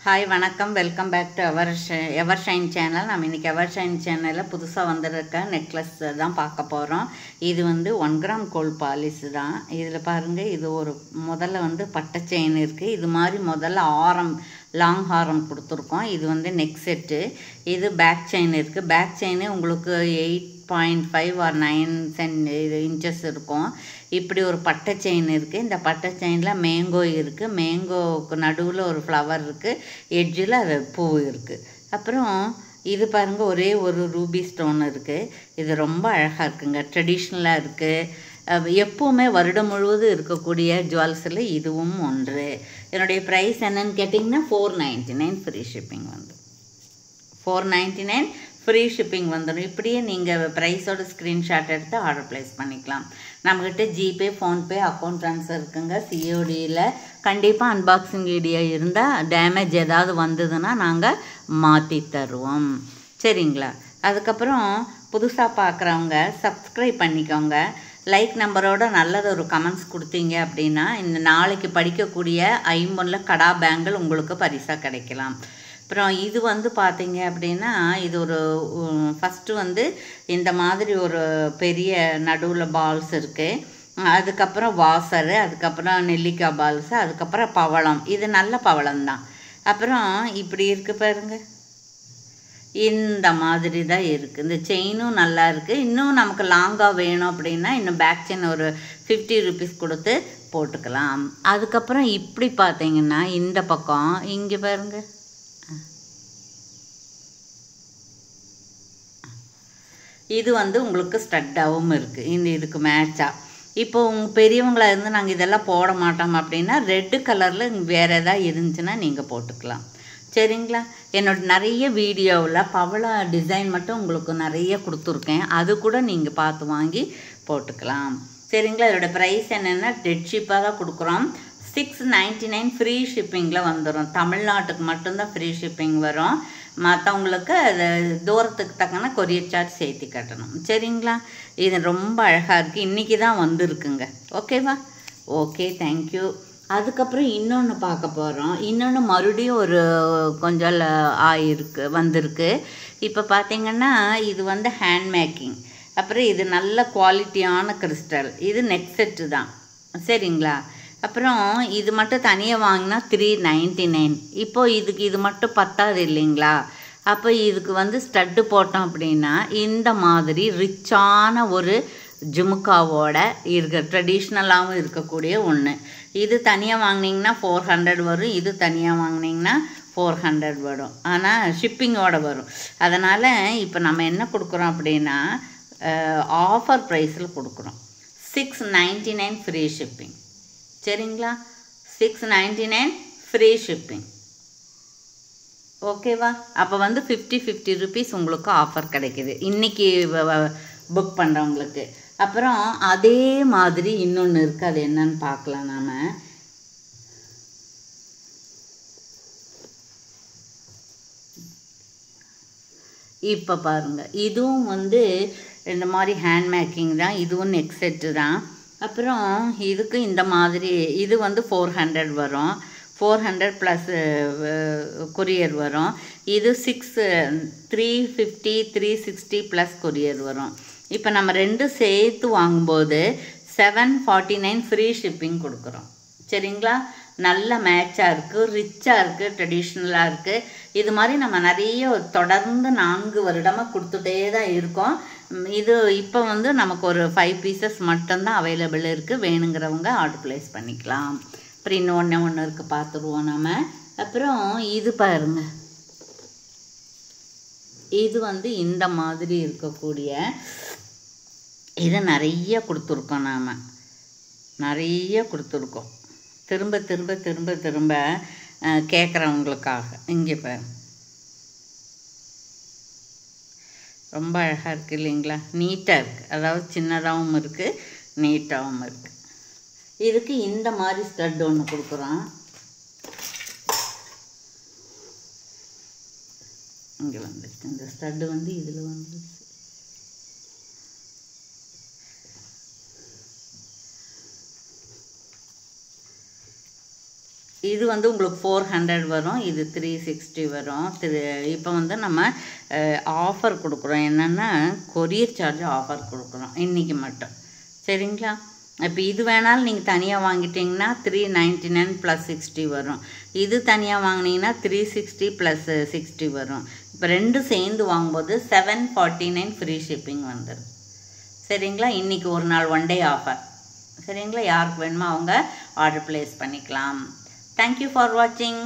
Hi வணக்கம், welcome back to Evershine channel. நம்ம இன்றைக்கி எவர்ஷைன் சேனலில் புதுசாக வந்திருக்க நெக்லஸ் தான் பார்க்க போகிறோம். இது வந்து 1 கிராம் கோல்ட் பாலிஷ் தான். இதில் பாருங்கள், இது ஒரு முதல்ல வந்து பட்டை செயின் இருக்குது. இது மாதிரி முதல்ல லாங் ஹாரம் கொடுத்துருக்கோம். இது வந்து நெக் செட்டு. இது பேக் செயின் இருக்குது. பேக் செயினு உங்களுக்கு 8.5 or 9 இன்ச்சஸ் இருக்கும். இப்படி ஒரு பட்டை செயின் இருக்குது. இந்த பட்டை செயினில் மேங்கோ இருக்குது. மேங்கோவுக்கு நடுவில் ஒரு ஃப்ளவர் இருக்குது. எட்ஜில் அது பூ இருக்குது. அப்புறம் இது பாருங்கள், ஒரே ஒரு ரூபி ஸ்டோன் இருக்குது. இது ரொம்ப அழகாக இருக்குங்க. ட்ரெடிஷ்னலாக இருக்குது. எப்போவுமே வருடம் முழுவதும் இருக்கக்கூடிய ஜுவல்ஸில் இதுவும் ஒன்று. என்னுடைய ப்ரைஸ் என்னன்னு கேட்டிங்கன்னா 499 ஃப்ரீ ஷிப்பிங் வந்து 499 ஃப்ரீ ஷிப்பிங் வந்துடும். இப்படியே நீங்கள் ப்ரைஸோட ஸ்க்ரீன்ஷாட் எடுத்து ஆர்டர் ப்ளேஸ் பண்ணிக்கலாம். நம்மக்கிட்ட ஜிபே, ஃபோன்பே, அக்கௌண்ட் ட்ரான்ஸ்ஃபர் இருக்குங்க. சிஓடியில் கண்டிப்பாக அன்பாக்சிங் வீடியோ இருந்தால் டேமேஜ் ஏதாவது வந்ததுன்னா நாங்கள் மாற்றி தருவோம். சரிங்களா? அதுக்கப்புறம் புதுசாக பார்க்குறவங்க சப்ஸ்கிரைப் பண்ணிக்கோங்க. லைக் நம்பரோட நல்லது ஒரு கமெண்ட்ஸ் கொடுத்தீங்க அப்படின்னா இந்த நாளைக்கு படிக்கக்கூடிய 50 கடா பேங்கிள் உங்களுக்கு பரிசாக கிடைக்கலாம். அப்புறம் இது வந்து பார்த்தீங்க அப்படின்னா, இது ஒரு ஃபஸ்ட்டு வந்து இந்த மாதிரி ஒரு பெரிய நடுவில் பால்ஸ் இருக்குது. அதுக்கப்புறம் வாசரு, அதுக்கப்புறம் நெல்லிக்காய் பால்ஸு, அதுக்கப்புறம் பவளம். இது நல்ல பவளம் தான். அப்புறம் இப்படி இருக்குது பாருங்க, இந்த மாதிரி தான் இருக்குது. இந்த செயினும் நல்லா இருக்குது. இன்னும் நமக்கு லாங்காக வேணும் அப்படின்னா இன்னும் பேக் செயின் ஒரு 50 ருபீஸ் கொடுத்து போட்டுக்கலாம். அதுக்கப்புறம் இப்படி பார்த்தீங்கன்னா இந்த பக்கம் இங்கே பாருங்கள், இது வந்து உங்களுக்கு ஸ்டட்டாகவும் இருக்குது. இதுக்கு மேட்சாக இப்போ உங்கள் பெரியவங்களாக இருந்து நாங்கள் இதெல்லாம் போட மாட்டோம் அப்படின்னா ரெட்டு கலரில் வேறு எதாவது இருந்துச்சுன்னா நீங்கள் போட்டுக்கலாம். சரிங்களா? என்னோட நிறைய வீடியோவில் பவள டிசைன் மட்டும் உங்களுக்கு நிறைய கொடுத்துருக்கேன். அது கூட நீங்கள் பார்த்து வாங்கி போட்டுக்கலாம். சரிங்களா? இதோட ப்ரைஸ் என்னென்னா டெட் ஷிப்பாக தான் கொடுக்குறோம். 699 ஃப்ரீ ஷிப்பிங்கில் வந்துடும். தமிழ்நாட்டுக்கு மட்டும்தான் ஃப்ரீ ஷிப்பிங் வரும். மற்றவங்களுக்கு அது தூரத்துக்கு தக்கன கொரியர் சார்ஜ் சேர்த்து கட்டணும். சரிங்களா? இது ரொம்ப அழகாக இருக்குது. இன்றைக்கி தான் வந்திருக்குங்க. ஓகேவா? Okay, thank you. அதுக்கப்புறம் இன்னொன்று பார்க்க போகிறோம். இன்னொன்று மறுபடியும் ஒரு கொஞ்சம் வந்திருக்கு. இப்போ பார்த்திங்கன்னா இது வந்து ஹேண்ட் மேக்கிங். அப்புறம் இது நல்ல குவாலிட்டியான கிறிஸ்டல். இது நெக் செட்டு தான். சரிங்களா? அப்புறம் இது மட்டும் தனியாக வாங்கினா 399. இப்போது இது மட்டும் பத்தாது இல்லைங்களா? அப்போ இதுக்கு வந்து ஸ்டட்டு போட்டோம் அப்படின்னா இந்த மாதிரி ரிச்சான ஒரு ஜுமுக்காவோட ட்ரெடிஷ்னலாகவும் இருக்கக்கூடிய ஒன்று. இது தனியாக வாங்கினீங்கன்னா 400 வரும். இது தனியாக வாங்கினீங்கன்னா 400 வரும். ஆனால் ஷிப்பிங்கோடு வரும். அதனால் இப்போ நம்ம என்ன கொடுக்குறோம் அப்படின்னா ஆஃபர் ப்ரைஸில் கொடுக்குறோம். 699 ஃப்ரீ ஷிப்பிங். சரிங்களா? 699 ஃப்ரீ ஷிப்பிங். ஓகேவா? அப்போ வந்து 50 ருபீஸ் உங்களுக்கு ஆஃபர் கிடைக்கிது இன்றைக்கி புக் பண்ணுறவங்களுக்கு. அப்புறம் அதே மாதிரி இன்னொன்று இருக்குது. அது என்னன்னு பார்க்கலாம். நாம் இப்போ பாருங்கள், இதுவும் வந்து இந்த மாதிரி ஹேண்ட் மேக்கிங் தான். இதுவும் நெக் செட்டு தான். அப்புறம் இதுக்கு இந்த மாதிரி இது வந்து 400 வரும். 400 ப்ளஸ் கொரியர் வரும். இது 350 360 ப்ளஸ் கொரியர் வரும். இப்போ நம்ம ரெண்டும் சேர்த்து வாங்கும்போது 749 ஃப்ரீ ஷிப்பிங் கொடுக்குறோம். சரிங்களா? நல்ல மேட்சாக இருக்குது, ரிச்சாக இருக்குது, ட்ரெடிஷ்னலாக இருக்குது. இது மாதிரி நம்ம நிறைய தொடர்ந்து 4 வருடமாக கொடுத்துட்டே தான் இருக்கோம். இது இப்போ வந்து நமக்கு ஒரு 5 பீசஸ் மட்டும்தான் அவைலபிள் இருக்குது. வேணுங்கிறவங்க ஆர்டர் ப்ளேஸ் பண்ணிக்கலாம். அப்புறம் இன்னொன்று இருக்குது, பார்த்துருவோம் நம்ம. அப்புறம் இது பாருங்க, இது வந்து இந்த மாதிரி இருக்கக்கூடிய இது நிறைய கொடுத்துருக்கோம். நாம் நிறைய கொடுத்துருக்கோம். திரும்ப திரும்ப திரும்ப திரும்ப கேட்குறவங்களுக்காக. இங்கே பாரு, ரொம்ப அழகாக இருக்குது இல்லைங்களா? நீட்டாக இருக்குது. அதாவது சின்னதாகவும் இருக்குது, நீட்டாகவும் இருக்குது. இதுக்கு இந்த மாதிரி ஸ்டட் ஒன்று கொடுக்குறோம். இங்கே வந்துருக்கு இந்த ஸ்டட்டு வந்து இதில் வந்துருச்சு. இது வந்து உங்களுக்கு 400 வரும், இது 360 வரும். இப்போ வந்து நம்ம ஆஃபர் கொடுக்குறோம். என்னென்னா கொரியர் சார்ஜ் ஆஃபர் கொடுக்குறோம் இன்றைக்கி மட்டும். சரிங்களா? இப்போ இது வேணாலும் நீங்கள் தனியாக வாங்கிட்டிங்கன்னா 399 + 60 வரும். இது தனியாக வாங்கினீங்கன்னா 360 + 60 வரும். இப்போ ரெண்டும் சேர்ந்து வாங்கும்போது 749 ஃப்ரீ ஷிப்பிங் வந்துடும். சரிங்களா? இன்றைக்கி ஒரு நாள் 1 டே ஆஃபர். சரிங்களா? யாருக்கு வேணுமோ அவங்க ஆர்டர் ப்ளேஸ் பண்ணிக்கலாம். Thank you for watching.